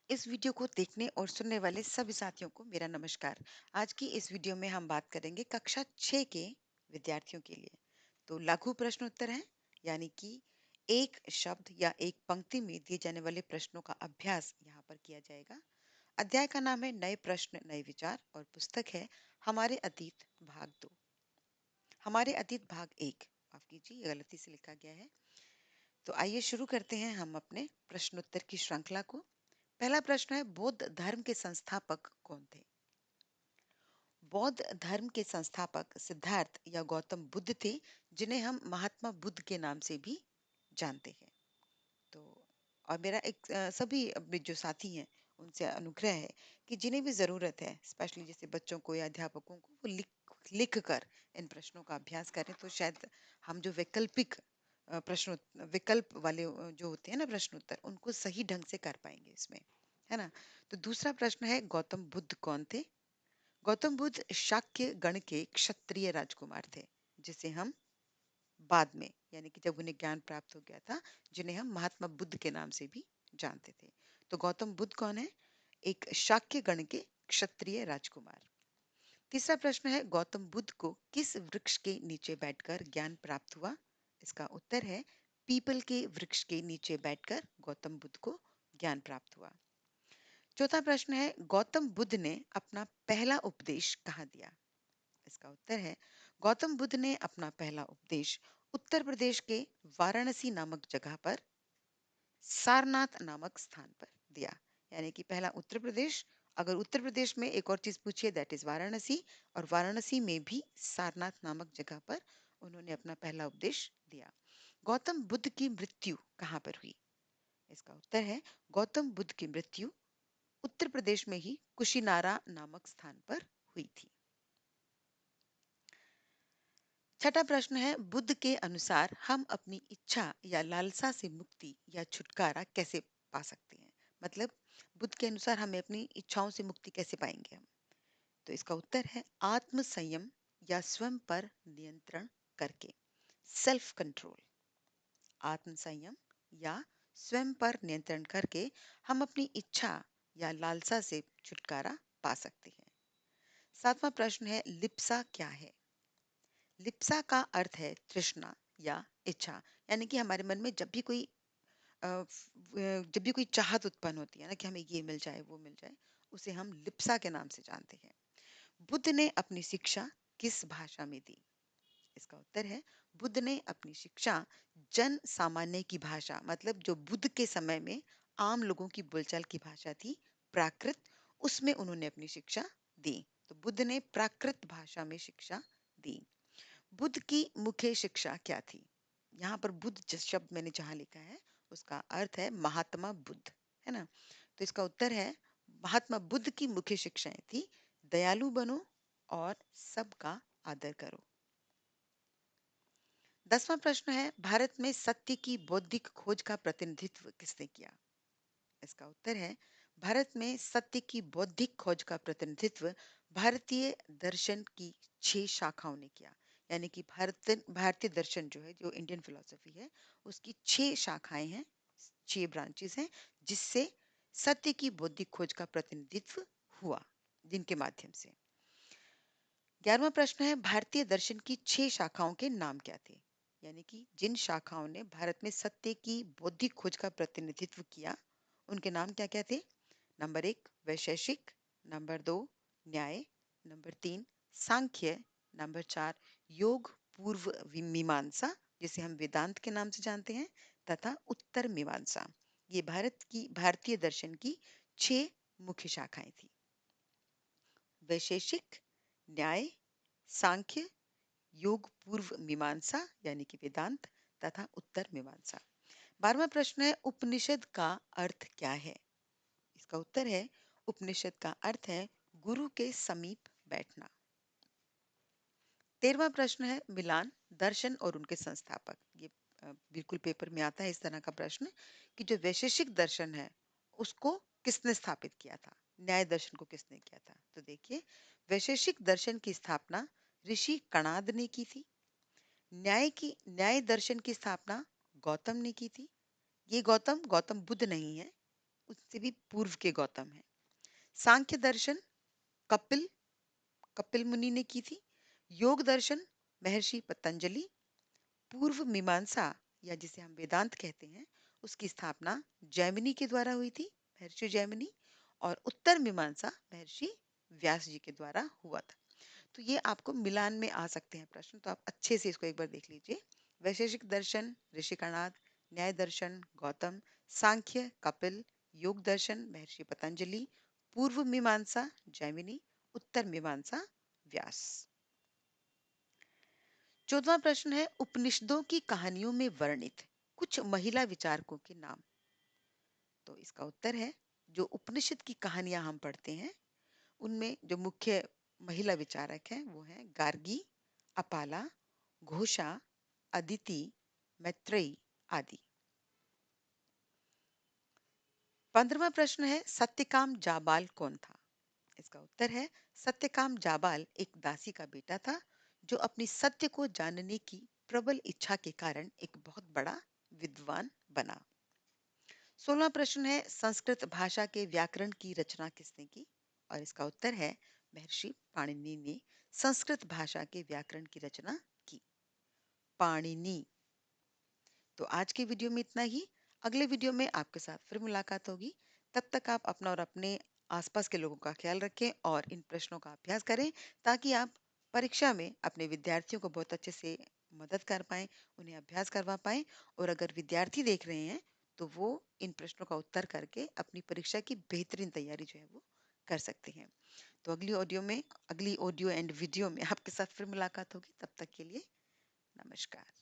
इस वीडियो को देखने और सुनने वाले सभी साथियों को मेरा नमस्कार। आज की इस वीडियो में हम बात करेंगे कक्षा 6 के विद्यार्थियों के लिए। तो लघु प्रश्न उत्तर है, यानी कि एक शब्द या एक पंक्ति में दिए जाने वाले प्रश्नों का अभ्यास यहाँ पर किया जाएगा। अध्याय का नाम है नए प्रश्न नए विचार और पुस्तक है हमारे अतीत भाग 2। हमारे अतीत भाग 1, माफ कीजिए ये गलती से लिखा गया है। तो आइए शुरू करते हैं हम अपने प्रश्नोत्तर की श्रृंखला को। पहला प्रश्न है, बौद्ध धर्म के संस्थापक कौन थे? बौद्ध धर्म के संस्थापक सिद्धार्थ या गौतम बुद्ध थे, जिन्हें हम महात्मा बुद्ध के नाम से भी जानते हैं। तो और मेरा एक सभी अपने जो साथी हैं उनसे अनुग्रह है कि जिन्हें भी जरूरत है, स्पेशली जैसे बच्चों को या अध्यापकों को, वो लिख लिख कर इन प्रश्नों का अभ्यास करें, तो शायद हम जो वैकल्पिक विकल्प वाले जो होते हैं ना प्रश्न उत्तर, उनको सही ढंग से कर पाएंगे इसमें, है ना। तो दूसरा प्रश्न है, गौतम बुद्ध कौन थे? गौतम बुद्ध शाक्य गण के क्षत्रिय राजकुमार थे, जिसे हम बाद में, यानी कि जब उन्हें ज्ञान प्राप्त हो गया था, जिन्हें हम महात्मा बुद्ध के नाम से भी जानते थे। तो गौतम बुद्ध कौन है? एक शाक्य गण के क्षत्रिय राजकुमार। तीसरा प्रश्न है, गौतम बुद्ध को किस वृक्ष के नीचे बैठकर ज्ञान प्राप्त हुआ? इसका उत्तर है, पीपल के वृक्ष के नीचे बैठकर गौतम बुद्ध को ज्ञान प्राप्त हुआ। चौथा प्रश्न है, गौतम बुद्ध ने अपना पहला उपदेश कहाँ दिया? इसका उत्तर है, गौतम बुद्ध ने अपना पहला उपदेश उत्तर प्रदेश के वाराणसी नामक जगह पर सारनाथ नामक स्थान पर दिया। यानी कि पहला उत्तर प्रदेश, अगर उत्तर प्रदेश में एक और चीज पूछिए दैट इज वाराणसी, और वाराणसी में भी सारनाथ नामक जगह पर उन्होंने अपना पहला उपदेश दिया। गौतम बुद्ध की मृत्यु कहाँ पर हुई? इसका उत्तर है, गौतम बुद्ध की मृत्यु उत्तर प्रदेश में ही कुशीनारा नामक स्थान पर हुई थी। छठा प्रश्न है, बुद्ध के अनुसार हम अपनी इच्छा या लालसा से मुक्ति या छुटकारा कैसे पा सकते हैं? मतलब बुद्ध के अनुसार हमें अपनी इच्छाओं से मुक्ति कैसे पाएंगे हम? तो इसका उत्तर है, आत्म संयम या स्वयं पर नियंत्रण करके, सेल्फ कंट्रोल। आत्म संयम या स्वयं पर नियंत्रण करके हम अपनी इच्छा या लालसा से छुटकारा पा सकते हैं। सातवां प्रश्न है, लिप्सा क्या है? लिप्सा का अर्थ है तृष्णा या इच्छा, यानी कि हमारे मन में जब भी कोई जब भी कोई चाहत उत्पन्न होती है ना, कि हमें ये मिल जाए वो मिल जाए, उसे हम लिप्सा के नाम से जानते हैं। बुद्ध ने अपनी शिक्षा किस भाषा में दी? इसका उत्तर है, बुद्ध ने अपनी शिक्षा जन सामान्य की भाषा, मतलब जो बुद्ध के समय में आम लोगों की बोलचाल की भाषा थी, प्राकृत, उसमें उन्होंने अपनी शिक्षा दी। तो बुद्ध ने प्राकृत भाषा में शिक्षा दी। बुद्ध की मुख्य शिक्षा क्या थी? यहाँ पर बुद्ध जिस शब्द मैंने जहाँ लिखा है उसका अर्थ है महात्मा बुद्ध, है ना। तो इसका उत्तर है, महात्मा बुद्ध की मुख्य शिक्षाएं थी, दयालु बनो और सबका आदर करो। 10वां प्रश्न है, भारत में सत्य की बौद्धिक खोज का प्रतिनिधित्व किसने किया? इसका उत्तर है, भारत में सत्य की बौद्धिक खोज का प्रतिनिधित्व भारतीय दर्शन की 6 शाखाओं ने किया। यानी कि भारतीय दर्शन जो है, जो इंडियन फिलोसफी है, उसकी 6 शाखाएं हैं, 6 ब्रांचेस हैं, जिससे सत्य की बौद्धिक खोज का प्रतिनिधित्व हुआ, जिनके माध्यम से। 11वां प्रश्न है, भारतीय दर्शन की 6 शाखाओं के नाम क्या थे? यानी कि जिन शाखाओं ने भारत में सत्य की बौद्धिक खोज का प्रतिनिधित्व किया, उनके नाम क्या क्या थे? नंबर 1 वैशेषिक, नंबर 2 न्याय, नंबर 3 सांख्य, नंबर 4 योग पूर्व मीमांसा, जिसे हम वेदांत के नाम से जानते हैं, तथा उत्तर मीमांसा। ये भारतीय दर्शन की 6 मुख्य शाखाएं थी। वैशेषिक, न्याय, सांख्य, योग पूर्व मीमांसा यानी कि वेदांत, तथा उत्तर मीमांसा। 12वां प्रश्न है, उपनिषद का अर्थ क्या है? इसका उत्तर है, उपनिषद का अर्थ है गुरु के समीप बैठना। 13वां प्रश्न है, मिलान दर्शन और उनके संस्थापक। ये बिल्कुल पेपर में आता है इस तरह का प्रश्न, कि जो वैशेषिक दर्शन है उसको किसने स्थापित किया था, न्याय दर्शन को किसने किया था? तो देखिए, वैशेषिक दर्शन की स्थापना ऋषि कणाद ने की थी। न्याय दर्शन की स्थापना गौतम ने की थी। ये गौतम गौतम बुद्ध नहीं है, उससे भी पूर्व के गौतम हैं। सांख्य दर्शन कपिल कपिल मुनि ने की थी। योग दर्शन महर्षि पतंजलि। पूर्व मीमांसा या जिसे हम वेदांत कहते हैं, उसकी स्थापना जैमिनी के द्वारा हुई थी, महर्षि जैमिनी। और उत्तर मीमांसा महर्षि व्यास जी के द्वारा हुआ था। तो ये आपको मिलान में आ सकते हैं प्रश्न, तो आप अच्छे से इसको एक बार देख लीजिए। वैशेषिक दर्शन ऋषि कणाद, न्याय दर्शन गौतम, सांख्य कपिल, योग दर्शन महर्षि पतंजलि, पूर्व मीमांसा जैमिनी, उत्तर मीमांसा व्यास। 14वां प्रश्न है, उपनिषदों की कहानियों में वर्णित कुछ महिला विचारकों के नाम। तो इसका उत्तर है, जो उपनिषद की कहानियां हम पढ़ते हैं उनमें जो मुख्य महिला विचारक हैं वो हैं गार्गी, अपाला, घोषा, अदिति, मैत्रेयी आदि। 15वां प्रश्न है, सत्यकाम जाबाल कौन था। इसका उत्तर है, सत्यकाम जाबाल एक दासी का बेटा था जो अपनी सत्य को जानने की प्रबल इच्छा के कारण एक बहुत बड़ा विद्वान बना। 16वां प्रश्न है, संस्कृत भाषा के व्याकरण की रचना किसने की। और इसका उत्तर है, महर्षि पाणिनि ने संस्कृत भाषा के व्याकरण की रचना की। पाणिनि। तो आज के वीडियो में इतना ही। अगले वीडियो में आपके साथ फिर मुलाकात होगी। तब तक आप अपना और अपने आसपास के लोगों का ख्याल रखें और इन प्रश्नों का अभ्यास करें, ताकि आप परीक्षा में अपने विद्यार्थियों को बहुत अच्छे से मदद कर पाएं, उन्हें अभ्यास करवा पाएं। और अगर विद्यार्थी देख रहे हैं तो वो इन प्रश्नों का उत्तर करके अपनी परीक्षा की बेहतरीन तैयारी जो है वो कर सकते हैं। तो अगली ऑडियो एंड वीडियो में आपके साथ फिर मुलाकात होगी। तब तक के लिए नमस्कार।